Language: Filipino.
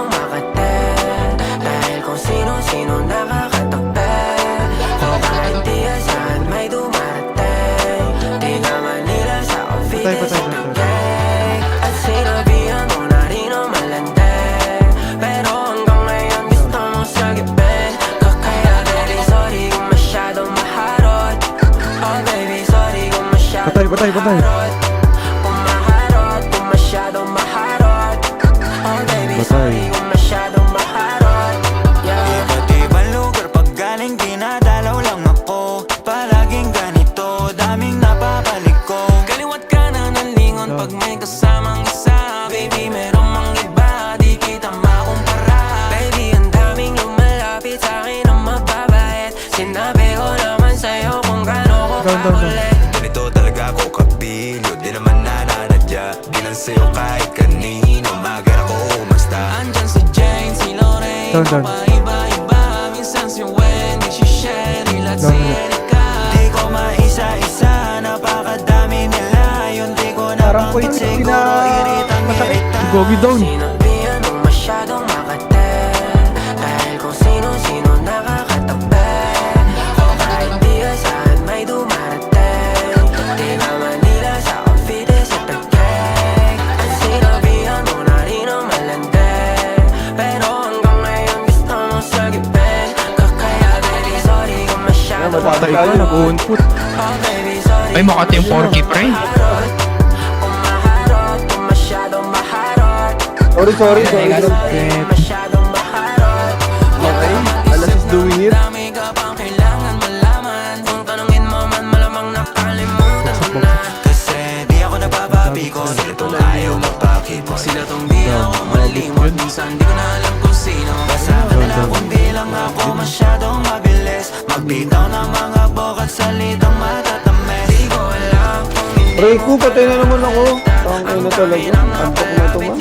makate, dahil kung sino-sino nakakatakbe. O kahit di asahan may dumarating, di ka Manila sa office sa tagay. At sinabihan mo na rin o malande, pero hanggang ngayon gusto mo sagipin. Kaya baby sorry kung masyadong maharot. Oh baby sorry kung masyadong maharot. Kung maharot, kung masyadong maharot. Oh baby sorry kung masyadong maharot. Iba't ibang lugar pag galing dinadalaw lang ako. Palaging ganito, daming napapalik ko. Kaliwat ka na ng lingon pag may kasamang isa. Baby merong mang iba, di kita makumpara. Baby ang daming lumalapit sa'kin ang mababait. Sinabi ko naman sa'yo kung gaano ko kakulit. Ganito talaga ako kapilyo, di naman nananadya. Di lang sa'yo kahit kanino, magara ko umasta. Andyan si Jane, si Lorraine, iba-iba. Minsan si Wendy, si Sherry, at si Erika. Di ko maisa-isa, napakadami nila. Yun di ko nabanggit, siguro iritang-irita. Gogi down. Sinabihan mo masyadong makate, dahil kung sino-sino nakakatakbe. O kahit di asahan may dumarating, di ka Manila sa office sa tagay. At sinabihan mo na rin o malande, pero hanggang ngayon gusto mo sagipin. Kaya baby sorry kung masyadong Patay ka, nag-uunput. Oh baby sorry Ay, Makati yung 4K pre. kung maharot, kung masyadong maharot. Sorry. Masyadong maharot. Okay, alas is doing it. Dami ka pang kailangan malaman. Kung tanungin mo man malamang nakalimutan mo na. Kasi di ako napapapiko, sila tong ayaw magpakito. Sila tong di ako malimot. Minsan di ko na alam kung sino. Basta madala kung di lang ako masyadong mabilis. Magbitaw ng mga bokat salitang matatamis. Di ko alam kung Ray ko, patay na naman ako. Tangay na talaga. Antok na ito man.